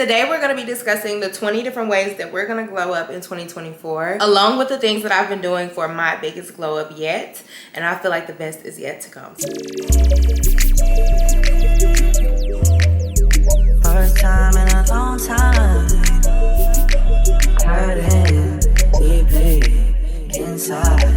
Today we're going to be discussing the 20 different ways that we're going to glow up in 2024, along with the things that I've been doing for my biggest glow up yet, and I feel like the best is yet to come. First time in a long time, hurting deeply inside.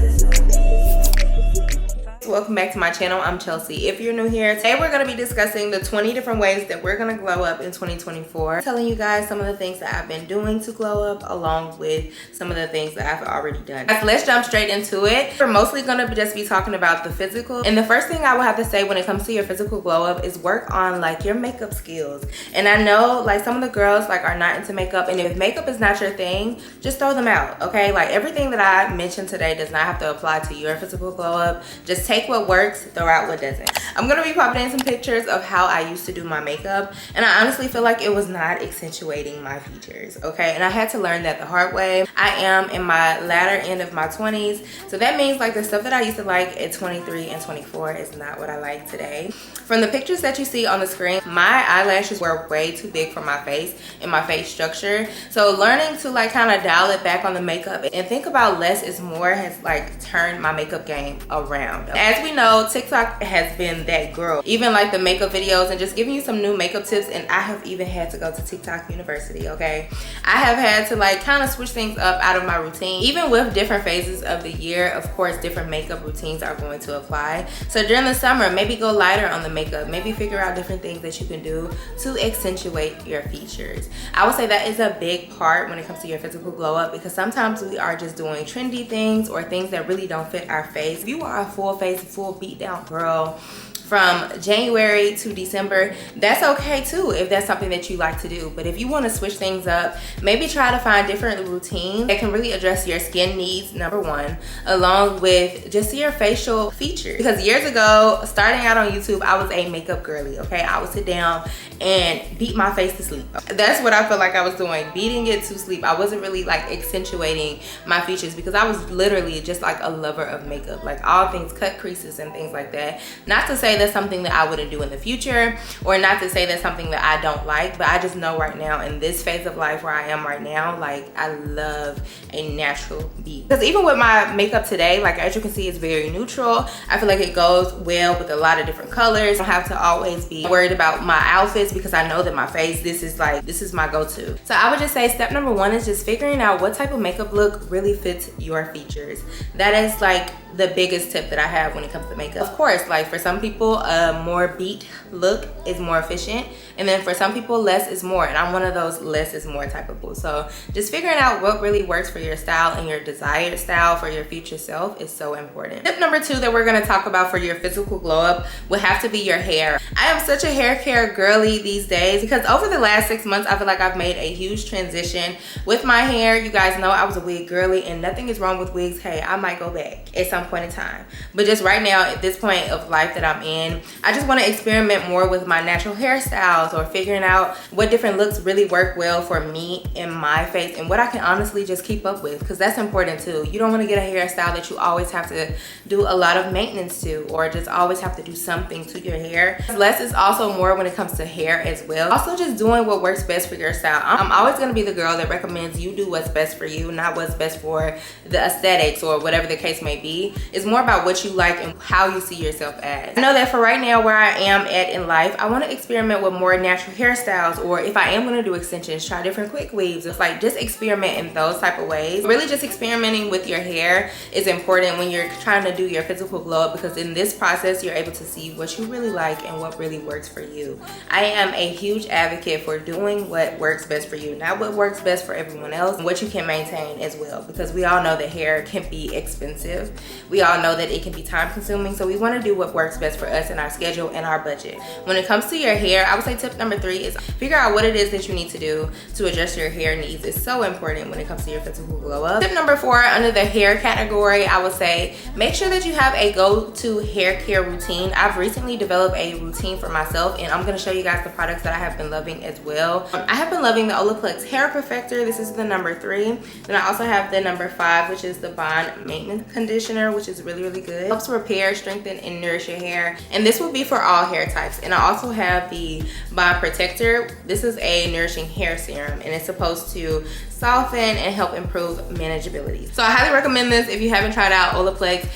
Welcome back to my channel. I'm Chelsea. If you're new here, today we're going to be discussing the 20 different ways that we're going to glow up in 2024. Telling you guys some of the things that I've been doing to glow up, along with some of the things that I've already done. Guys, let's jump straight into it. We're mostly going to just be talking about the physical. And the first thing I will have to say when it comes to your physical glow up is work on like your makeup skills. And I know like some of the girls like are not into makeup, and if makeup is not your thing, just throw them out, okay? Like everything that I mentioned today does not have to apply to your physical glow up. Just take what works, throw out what doesn't. I'm gonna be popping in some pictures of how I used to do my makeup, and I honestly feel like it was not accentuating my features, okay? And I had to learn that the hard way. I am in my latter end of my 20s, so that means like the stuff that I used to like at 23 and 24 is not what I like today. From the pictures that you see on the screen, my eyelashes were way too big for my face and my face structure, so learning to like kind of dial it back on the makeup and think about less is more has like turned my makeup game around. As we know, TikTok has been that girl. Even like the makeup videos and just giving you some new makeup tips, and I have even had to go to TikTok University, okay? I have had to like kind of switch things up out of my routine. Even with different phases of the year, of course, different makeup routines are going to apply. So during the summer, maybe go lighter on the makeup. Maybe figure out different things that you can do to accentuate your features. I would say that is a big part when it comes to your physical glow up, because sometimes we are just doing trendy things or things that really don't fit our face. If you are a full face, full beat down girl from January to December, that's okay too if that's something that you like to do. But if you want to switch things up, maybe try to find different routines that can really address your skin needs, number one, along with just your facial features. Because years ago, starting out on YouTube, I was a makeup girly, okay? I would sit down and beat my face to sleep. That's what I felt like I was doing, beating it to sleep. I wasn't really like accentuating my features because I was literally just like a lover of makeup, like all things cut creases and things like that. Not to say that's something that I wouldn't do in the future, or not to say that's something that I don't like, but I just know right now in this phase of life where I am right now, like I love a natural beat. Because even with my makeup today, like as you can see, it's very neutral. I feel like it goes well with a lot of different colors. I don't have to always be worried about my outfits because I know that my face, this is my go-to. So I would just say step number one is just figuring out what type of makeup look really fits your features. That is like the biggest tip that I have when it comes to makeup. Of course, like for some people, a more beat look is more efficient, and then for some people, less is more, and I'm one of those less is more type of people. So just figuring out what really works for your style and your desired style for your future self is so important. Tip number two that we're going to talk about for your physical glow up would have to be your hair. I am such a hair care girly these days because over the last 6 months, I feel like I've made a huge transition with my hair. You guys know I was a wig girly, and nothing is wrong with wigs. Hey, I might go back at some point in time, but just right now at this point of life that I'm in, I just want to experiment more with my natural hairstyles or figuring out what different looks really work well for me and my face and what I can honestly just keep up with, because that's important too. You don't want to get a hairstyle that you always have to do a lot of maintenance to, or just always have to do something to your hair. Less is also more when it comes to hair as well. Also just doing what works best for your style. I'm always going to be the girl that recommends you do what's best for you, not what's best for the aesthetics or whatever the case may be. It's more about what you like and how you see yourself as. I know that for right now where I am at in life, I want to experiment with more natural hairstyles, or if I am going to do extensions, try different quick weaves. It's like just experiment in those type of ways. Really just experimenting with your hair is important when you're trying to do your physical glow up, because in this process you're able to see what you really like and what really works for you. I am a huge advocate for doing what works best for you, not what works best for everyone else, and what you can maintain as well, because we all know that hair can be expensive. We all know that it can be time consuming, so we want to do what works best for us and our schedule and our budget. When it comes to your hair, I would say tip number three is figure out what it is that you need to do to adjust your hair needs. It's so important when it comes to your physical glow up. Tip number four, under the hair category, I would say make sure that you have a go-to hair care routine. I've recently developed a routine for myself, and I'm going to show you guys the products that I have been loving as well. I have been loving the Olaplex Hair Perfector. This is the number 3. Then I also have the number 5, which is the Bond Maintenance Conditioner. conditioner, which is really, really good. It helps repair, strengthen, and nourish your hair. And this will be for all hair types. And I also have the Bond Protector. This is a nourishing hair serum, and it's supposed to soften and help improve manageability. So I highly recommend this if you haven't tried out Olaplex,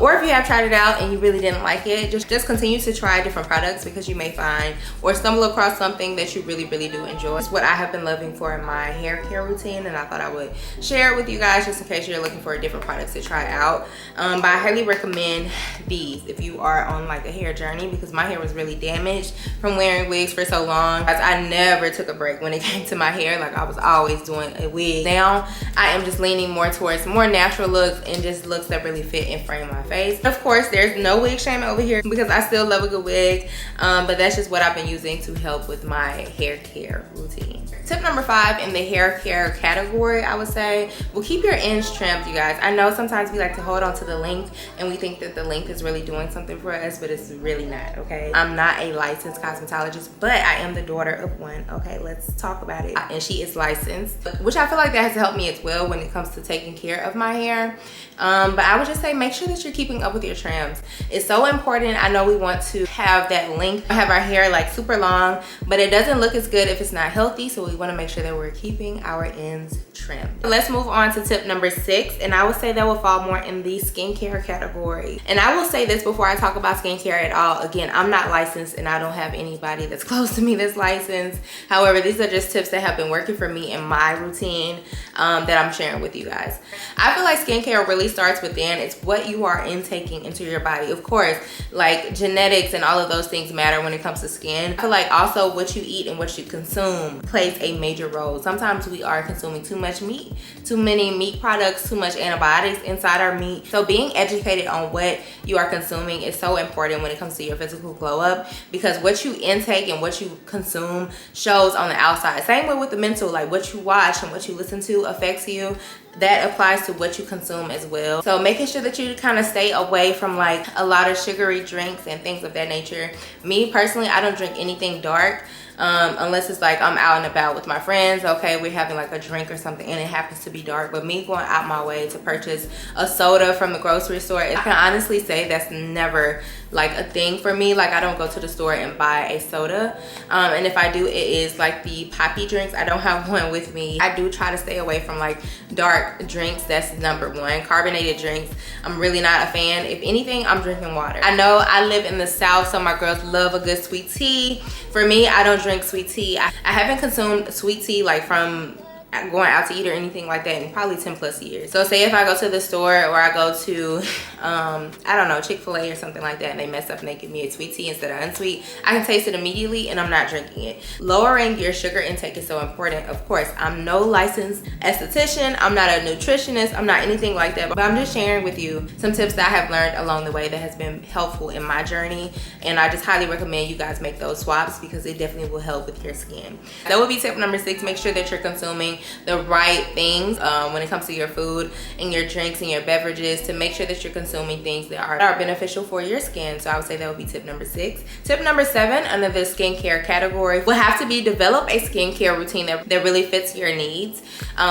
or if you have tried it out and you really didn't like it, just continue to try different products, because you may find or stumble across something that you really, really do enjoy. It's what I have been loving for in my hair care routine, and I thought I would share it with you guys just in case you're looking for different products to try out. But I highly recommend these if you are on like a hair journey, because my hair was really damaged from wearing wigs for so long. I never took a break when it came to my hair. Like, I was always doing a wig. Now I am just leaning more towards more natural looks and just looks that really fit and frame my face. Of course, there's no wig shame over here, because I still love a good wig, but that's just what I've been using to help with my hair care routine. Tip number 5 in the hair care category, I would say, will keep your ends trimmed, you guys. I know sometimes we like to hold on to the length and we think that the length is really doing something for us, but it's really not, okay? I'm not a licensed cosmetologist, but I am the daughter of one, okay? Let's talk about it. And she is licensed, which I feel like that has helped me as well when it comes to taking care of my hair. But I would just say make sure that you're keeping up with your trims. It's so important. I know we want to have that length, have our hair like super long, but it doesn't look as good if it's not healthy. So we want to make sure that we're keeping our ends trimmed. Let's move on to tip number 6, and I would say that will fall more in the skincare category. And I will say this before I talk about skincare at all. Again, I'm not licensed and I don't have anybody that's close to me that's licensed. However, these are just tips that have been working for me in my routine that I'm sharing with you guys. I feel like skincare really starts within. It's what you are intaking into your body. Of course, like genetics and all of those things matter when it comes to skin. I feel like also what you eat and what you consume plays a major role. Sometimes we are consuming too much meat, too many meat products, too much antibiotics inside our meat. So being educated on what you are consuming is so important when it comes to your physical glow up, because what you intake and what you consume shows on the outside. Same way with the mental, like what you watch and what you listen to affects you. That applies to what you consume as well. So making sure that you kind of stay away from like a lot of sugary drinks and things of that nature. Me personally, I don't drink anything dark. Unless it's like I'm out and about with my friends, okay, we're having like a drink or something and it happens to be dark. But me going out my way to purchase a soda from the grocery store, I can honestly say that's never like a thing for me. Like, I don't go to the store and buy a soda, and if I do, it is like the poppy drinks. I don't have one with me. I do try to stay away from like dark drinks. That's number 1. Carbonated drinks, I'm really not a fan. If anything, I'm drinking water. I know I live in the South, so my girls love a good sweet tea. For me, I don't drink sweet tea. I haven't consumed sweet tea like from going out to eat or anything like that in probably 10+ years. So say if I go to the store or I go to I don't know, Chick-fil-A or something like that, and they mess up and they give me a sweet tea instead of unsweet, I can taste it immediately and I'm not drinking it. Lowering your sugar intake is so important. Of course, I'm no licensed esthetician, I'm not a nutritionist, I'm not anything like that, but I'm just sharing with you some tips that I have learned along the way that has been helpful in my journey, and I just highly recommend you guys make those swaps because it definitely will help with your skin. That would be tip number 6. Make sure that you're consuming the right things when it comes to your food and your drinks and your beverages, to make sure that you're consuming things that are beneficial for your skin. So I would say that would be tip number 6. Tip number 7 under the skincare category will have to be develop a skincare routine that really fits your needs.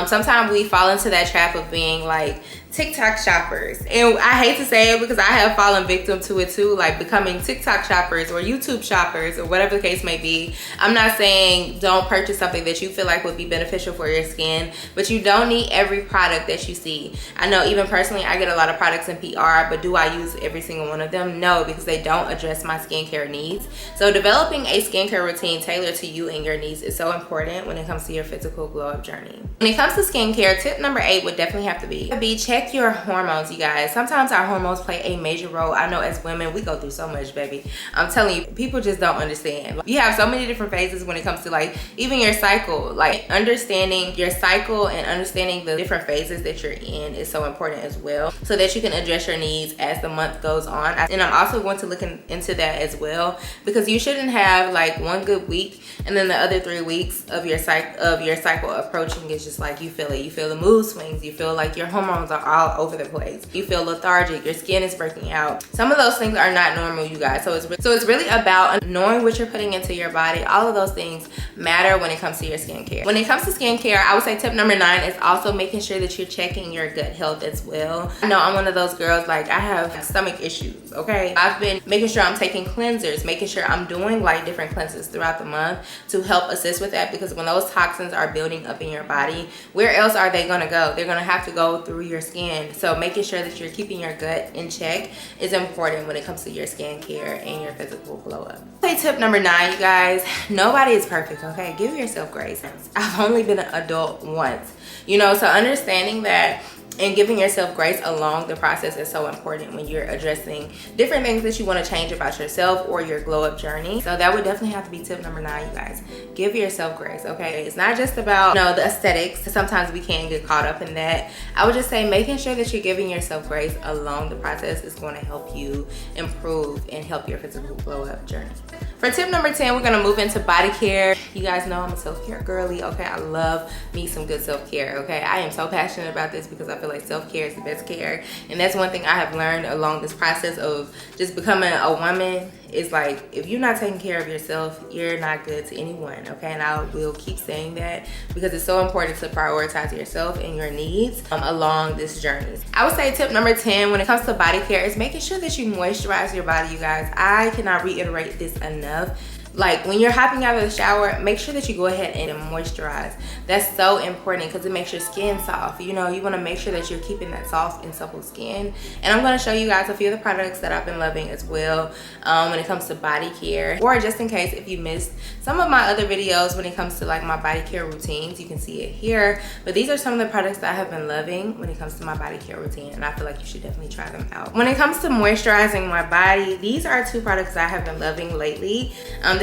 Sometimes we fall into that trap of being like TikTok shoppers, and I hate to say it because I have fallen victim to it too, like becoming TikTok shoppers or YouTube shoppers or whatever the case may be. I'm not saying don't purchase something that you feel like would be beneficial for your skin, but you don't need every product that you see. I know even personally I get a lot of products in PR, but do I use every single one of them? No, because they don't address my skincare needs. So developing a skincare routine tailored to you and your needs is so important when it comes to your physical glow up journey. When it comes to skincare, tip number 8 would definitely have to be check your hormones, you guys. Sometimes our hormones play a major role. I know as women, we go through so much, baby. I'm telling you, people just don't understand. You have so many different phases when it comes to like even your cycle. Like understanding your cycle and understanding the different phases that you're in is so important as well, so that you can address your needs as the month goes on. And I'm also going to look into that as well, because you shouldn't have like one good week and then the other 3 weeks of your cycle approaching is just like you feel it. You feel the mood swings. You feel like your hormones are all over the place. You feel lethargic, your skin is breaking out. Some of those things are not normal, you guys. So it's really about knowing what you're putting into your body. All of those things matter when it comes to your skincare. When it comes to skincare, I would say tip number 9 is also making sure that you're checking your gut health as well. I know I'm one of those girls, like I have stomach issues, okay? I've been making sure I'm taking cleansers, making sure I'm doing like different cleanses throughout the month to help assist with that, because when those toxins are building up in your body, where else are they gonna go? They're gonna have to go through your skin. So making sure that you're keeping your gut in check is important when it comes to your skincare and your physical glow up. Okay, tip number 9, you guys, nobody is perfect, okay? Give yourself grace. I've only been an adult once, you know, so understanding that and giving yourself grace along the process is so important when you're addressing different things that you want to change about yourself or your glow up journey. So that would definitely have to be tip number 9, you guys. Give yourself grace, okay? It's not just about, you know, the aesthetics. Sometimes we can get caught up in that. I would just say making sure that you're giving yourself grace along the process is going to help you improve and help your physical glow up journey. For tip number 10, we're gonna move into body care. You guys know I'm a self-care girly, okay? I love me some good self-care, okay? I am so passionate about this because I feel like self-care is the best care. And that's one thing I have learned along this process of just becoming a woman is like, if you're not taking care of yourself, you're not good to anyone, okay? And I will keep saying that because it's so important to prioritize yourself and your needs along this journey. I would say tip number 10 when it comes to body care is making sure that you moisturize your body, you guys. I cannot reiterate this enough. Like when you're hopping out of the shower, make sure that you go ahead and moisturize. That's so important because it makes your skin soft. You know, you want to make sure that you're keeping that soft and supple skin. And I'm going to show you guys a few of the products that I've been loving as well when it comes to body care. Or just in case if you missed some of my other videos when it comes to like my body care routines, you can see it here. But these are some of the products that I have been loving when it comes to my body care routine. And I feel like you should definitely try them out. When it comes to moisturizing my body, these are 2 products I have been loving lately.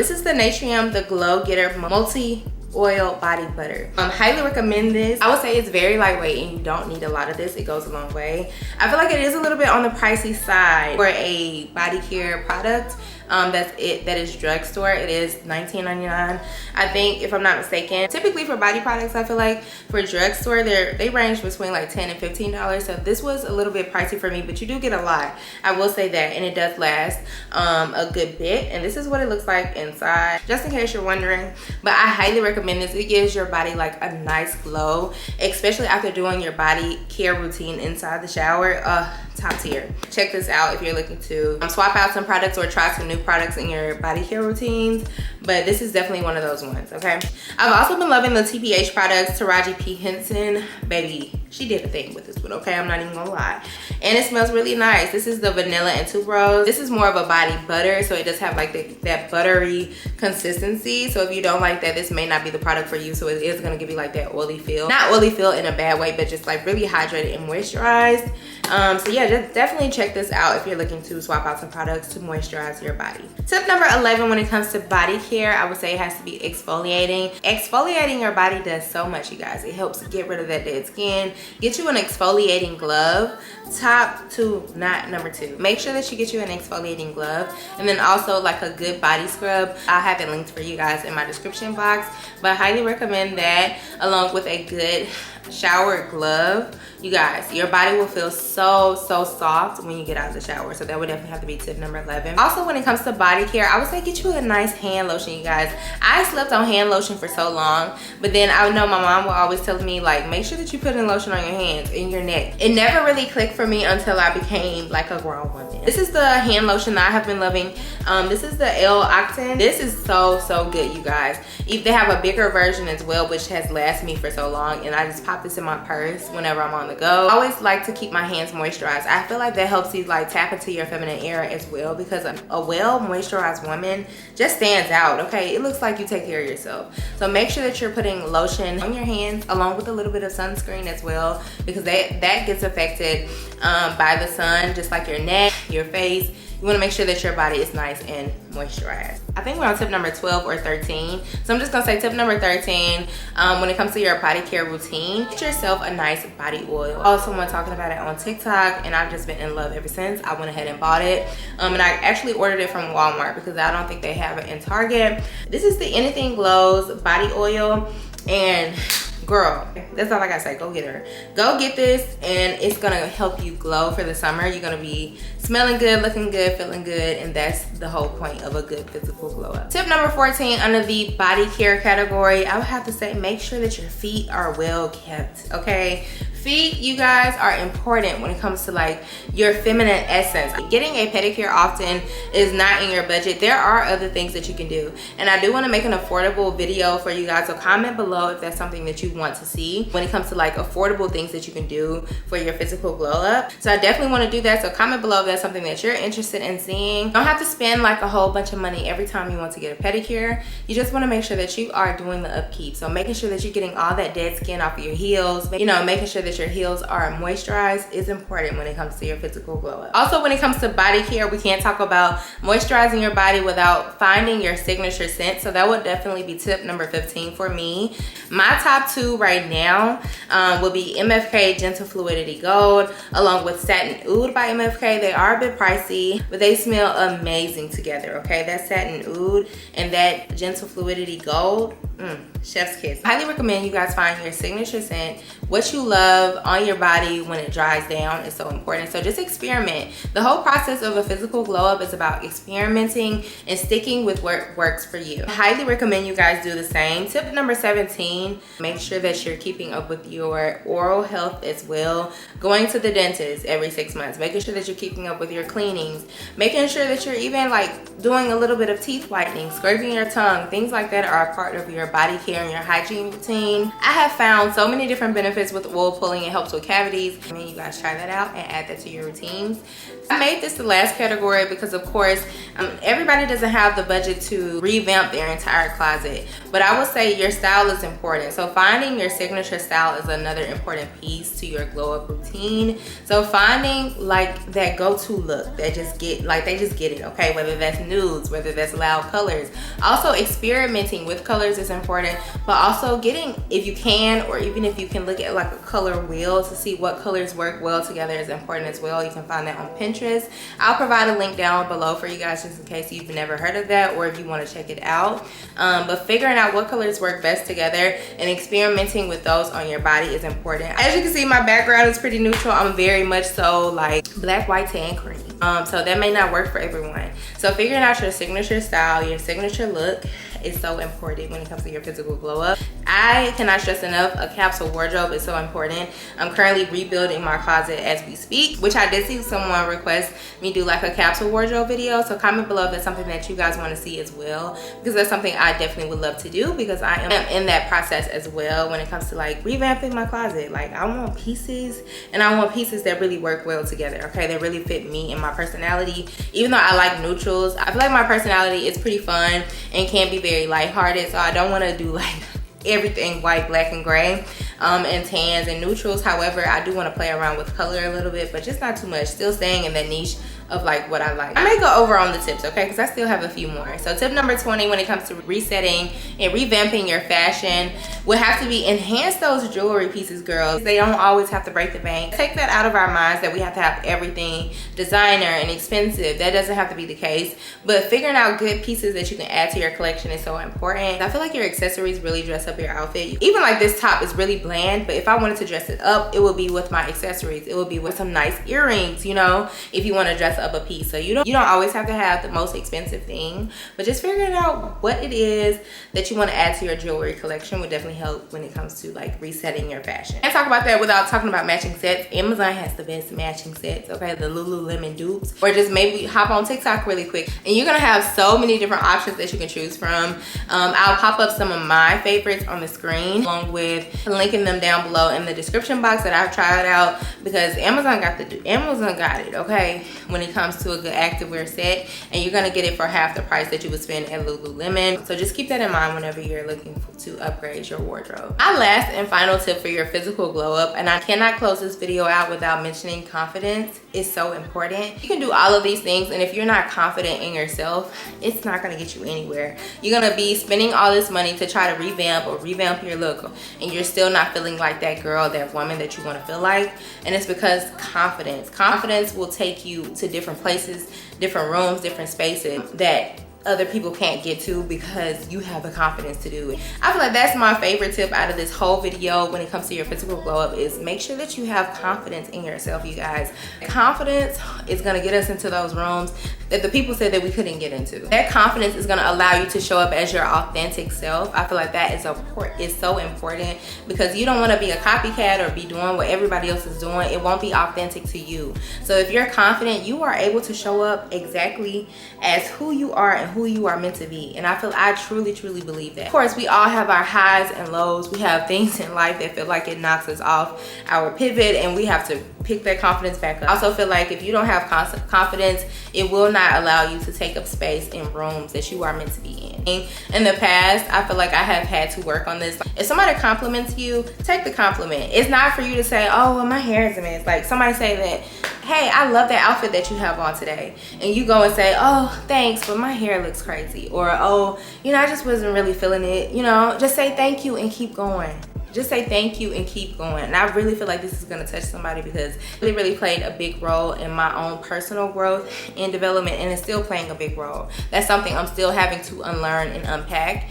This is the Natrium, the Glow Getter Multi Oil Body Butter. Highly recommend this. I would say it's very lightweight and you don't need a lot of this. It goes a long way. I feel like it is a little bit on the pricey side for a body care product. That is drugstore. It is $19.99, I think, if I'm not mistaken. Typically for body products, I feel like for drugstore, they range between like $10 and $15. So this was a little bit pricey for me, but you do get a lot. I will say that, and it does last a good bit. And this is what it looks like inside, just in case you're wondering. But I highly recommend this. It gives your body like a nice glow, especially after doing your body care routine inside the shower. Top tier. Check this out if you're looking to swap out some products or try some new products in your body care routines, but this is definitely one of those ones, okay? I've also been loving the TPH products. Taraji P. Henson, baby, she did a thing with this one, okay? I'm not even gonna lie. And it smells really nice. This is the vanilla and tuberose. This is more of a body butter, so it does have like that buttery consistency. So if you don't like that, this may not be the product for you. So it is gonna give you like that oily feel. Not oily feel in a bad way, but just like really hydrated and moisturized. So yeah, just definitely check this out if you're looking to swap out some products to moisturize your body. Tip number 11 when it comes to body care, I would say it has to be exfoliating. Exfoliating your body does so much, you guys. It helps get rid of that dead skin. Get you an exfoliating glove. Top to not number 2. Make sure that you get you an exfoliating glove, and then also like a good body scrub. I'll have it linked for you guys in my description box, but I highly recommend that along with a good shower glove. You guys, your body will feel so soft when you get out of the shower. So that would definitely have to be tip number 11. Also, when it comes to body care, I would say get you a nice hand lotion, you guys. I slept on hand lotion for so long, but then I know my mom will always tell me like, make sure that you put in lotion on your hands and your neck. It never really clicked for me until I became like a grown woman. This is the hand lotion that I have been loving. This is the L-Octane. This is so good, you guys. They have a bigger version as well, which has lasted me for so long, and I just pop this in my purse whenever I'm on the go. I always like to keep my hands moisturized. I feel like that helps you like tap into your feminine era as well, because a well moisturized woman just stands out, okay? It looks like you take care of yourself. So make sure that you're putting lotion on your hands along with a little bit of sunscreen as well, because that gets affected by the sun, just like your neck, your face. You want to make sure that your body is nice and moisturized. I think we're on tip number 12 or 13. So I'm just gonna say tip number 13, when it comes to your body care routine, get yourself a nice body oil. I saw someone talking about it on TikTok, and I've just been in love ever since. I went ahead and bought it. And I actually ordered it from Walmart because I don't think they have it in Target. This is the Anything Glows body oil, and girl, that's all I gotta say. Go get her. Go get this, and it's gonna help you glow for the summer. You're gonna be smelling good, looking good, feeling good, and that's the whole point of a good physical glow up. Tip number 14 under the body care category, I would have to say make sure that your feet are well kept, okay? Feet, you guys, are important when it comes to like your feminine essence. Getting a pedicure often is not in your budget. There are other things that you can do, and I do want to make an affordable video for you guys, so comment below if that's something that you want to see when it comes to like affordable things that you can do for your physical glow up. So I definitely want to do that, so comment below if that's something that you're interested in seeing. You don't have to spend like a whole bunch of money every time you want to get a pedicure. You just want to make sure that you are doing the upkeep, so making sure that you're getting all that dead skin off of your heels, you know, making sure that your heels are moisturized is important when it comes to your physical glow up. Also, when it comes to body care, we can't talk about moisturizing your body without finding your signature scent, so that would definitely be tip number 15 for me. My top 2 right now will be MFK Gentle Fluidity Gold along with Satin Oud by MFK. They are a bit pricey, but they smell amazing together, okay? That Satin Oud and that Gentle Fluidity Gold, chef's kiss. I highly recommend you guys find your signature scent. What you love on your body when it dries down is so important, so just experiment. The whole process of a physical glow up is about experimenting and sticking with what works for you. I highly recommend you guys do the same. Tip number 17, make sure that you're keeping up with your oral health as well. Going to the dentist every 6 months, making sure that you're keeping up with your cleanings, making sure that you're even like doing a little bit of teeth whitening, scraping your tongue. Things like that are a part of your body care and your hygiene routine. I have found so many different benefits with oil pulling. It helps with cavities. I mean, you guys try that out and add that to your routines. I made this the last category because of course everybody doesn't have the budget to revamp their entire closet, but I would say your style is important. So finding your signature style is another important piece to your glow up routine. So finding like that go-to look that just get like they just get it, okay? Whether that's nudes, whether that's loud colors. Also experimenting with colors is important, but also getting, if you can, or even if you can look at like a color wheel to see what colors work well together is important as well. You can find that on Pinterest. I'll provide a link down below for you guys just in case you've never heard of that or if you want to check it out. But figuring out what colors work best together and experimenting with those on your body is important. As you can see, my background is pretty neutral. I'm very much so like black, white, tan, cream. So that may not work for everyone. So figuring out your signature style, your signature look is so important when it comes to your physical glow up. I cannot stress enough, a capsule wardrobe is so important. I'm currently rebuilding my closet as we speak, which I did see someone request me do like a capsule wardrobe video. So comment below if that's something that you guys want to see as well, because that's something I definitely would love to do, because I am in that process as well when it comes to like revamping my closet. Like I want pieces, and I want pieces that really work well together, okay? That really fit me and my personality. Even though I like neutrals, I feel like my personality is pretty fun and can be very lighthearted, so I don't want to do like everything white, black, and gray, and tans and neutrals. However, I do want to play around with color a little bit, but just not too much. Still staying in that niche of like what I like. I may go over on the tips, okay, because I still have a few more. So tip number 20 when it comes to resetting and revamping your fashion would have to be enhance those jewelry pieces, girls. They don't always have to break the bank. Take that out of our minds that we have to have everything designer and expensive. That doesn't have to be the case, but figuring out good pieces that you can add to your collection is so important. I feel like your accessories really dress up your outfit. Even like this top is really bland, but if I wanted to dress it up, it would be with my accessories. It would be with some nice earrings, you know, if you want to dress up a piece. So you don't always have to have the most expensive thing, but just figuring out what it is that you want to add to your jewelry collection would definitely help when it comes to like resetting your fashion. Can't talk about that without talking about matching sets. Amazon has the best matching sets, okay? The Lululemon dupes, or just maybe hop on TikTok really quick and you're gonna have so many different options that you can choose from. I'll pop up some of my favorites on the screen along with linking them down below in the description box that I've tried out, because Amazon got it, okay, when it comes to a good activewear set, and you're gonna get it for half the price that you would spend at Lululemon. So just keep that in mind whenever you're looking to upgrade your wardrobe. My last and final tip for your physical glow up, and I cannot close this video out without mentioning confidence, is so important. You can do all of these things, and if you're not confident in yourself, it's not gonna get you anywhere. You're gonna be spending all this money to try to revamp your look, and you're still not feeling like that girl, that woman that you want to feel like. And it's because confidence will take you to different places, different rooms, different spaces that other people can't get to because you have the confidence to do it. I feel like that's my favorite tip out of this whole video when it comes to your physical glow up, is make sure that you have confidence in yourself, you guys. Confidence is gonna get us into those rooms that the people said that we couldn't get into. That confidence is gonna allow you to show up as your authentic self. I feel like that is so important, because you don't wanna be a copycat or be doing what everybody else is doing. It won't be authentic to you. So if you're confident, you are able to show up exactly as who you are and who you are meant to be. And I truly believe that. Of course, we all have our highs and lows. We have things in life that feel like it knocks us off our pivot, and we have to pick that confidence back up. I also feel like if you don't have confidence, it will not allow you to take up space in rooms that you are meant to be in. In the past, I feel like I have had to work on this. If somebody compliments you, take the compliment. It's not for you to say, oh, well, my hair is a mess. Like somebody say that, hey, I love that outfit that you have on today. And you go and say, oh, thanks, but my hair looks crazy. Or, oh, you know, I just wasn't really feeling it. You know, just say thank you and keep going. Just say thank you and keep going. And I really feel like this is gonna touch somebody, because it really played a big role in my own personal growth and development, and it's still playing a big role. That's something I'm still having to unlearn and unpack.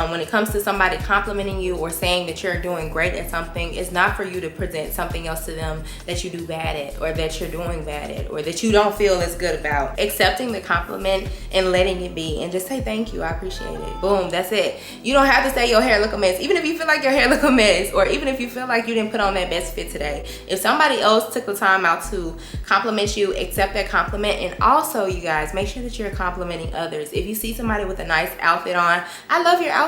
When it comes to somebody complimenting you or saying that you're doing great at something, it's not for you to present something else to them that you do bad at, or that you're doing bad at, or that you don't feel as good about. Accepting the compliment and letting it be, and just say thank you, I appreciate it. Boom, that's it. You don't have to say your hair look a mess, even if you feel like your hair look a mess, or even if you feel like you didn't put on that best fit today. If somebody else took the time out to compliment you, accept that compliment. And also, you guys, make sure that you're complimenting others. If you see somebody with a nice outfit on, I love your outfit.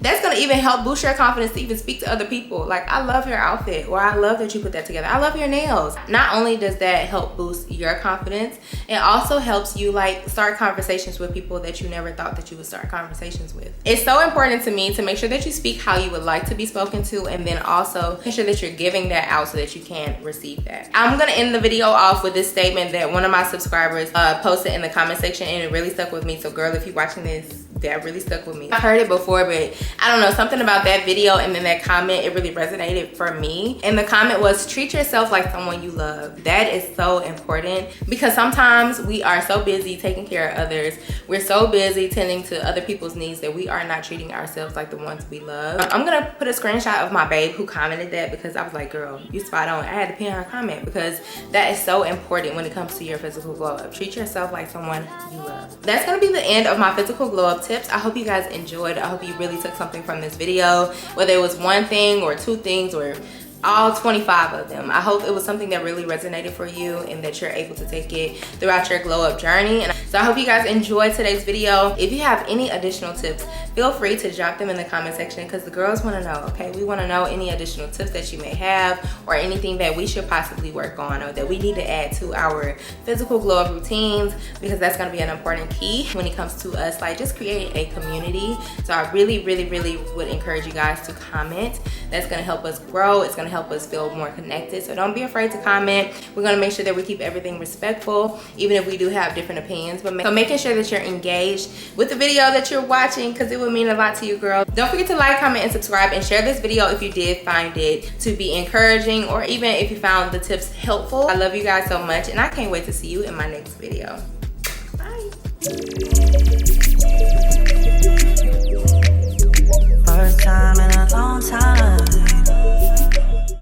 That's gonna even help boost your confidence to even speak to other people. Like, I love your outfit, or I love that you put that together. I love your nails. Not only does that help boost your confidence, it also helps you like start conversations with people that you never thought that you would start conversations with. It's so important to me to make sure that you speak how you would like to be spoken to, and then also make sure that you're giving that out so that you can receive that. I'm gonna end the video off with this statement that one of my subscribers posted in the comment section, and it really stuck with me. So girl, if you're watching this, that really stuck with me. I've heard it before, but I don't know, something about that video and then that comment, it really resonated for me. And the comment was, treat yourself like someone you love. That is so important, because sometimes we are so busy taking care of others. We're so busy tending to other people's needs that we are not treating ourselves like the ones we love. I'm gonna put a screenshot of my babe who commented that, because I was like, girl, you spot on. I had to pin her comment, because that is so important when it comes to your physical glow up. Treat yourself like someone you love. That's gonna be the end of my physical glow up tips. I hope you guys enjoyed. I hope you really took something from this video, whether it was one thing or two things or all 25 of them. I hope it was something that really resonated for you, and that you're able to take it throughout your glow up journey. And so I hope you guys enjoyed today's video. If you have any additional tips, feel free to drop them in the comment section, because the girls want to know, okay? We want to know any additional tips that you may have, or anything that we should possibly work on, or that we need to add to our physical glow up routines, because that's going to be an important key when it comes to us like just creating a community. So I really would encourage you guys to comment. That's going to help us grow. It's going to help us feel more connected. So don't be afraid to comment. We're going to make sure that we keep everything respectful, even if we do have different opinions. But so making sure that you're engaged with the video that you're watching, because it would mean a lot to you, girl. Don't forget to like, comment, and subscribe, and share this video if you did find it to be encouraging, or even if you found the tips helpful. I love you guys so much, and I can't wait to see you in my next video. Bye.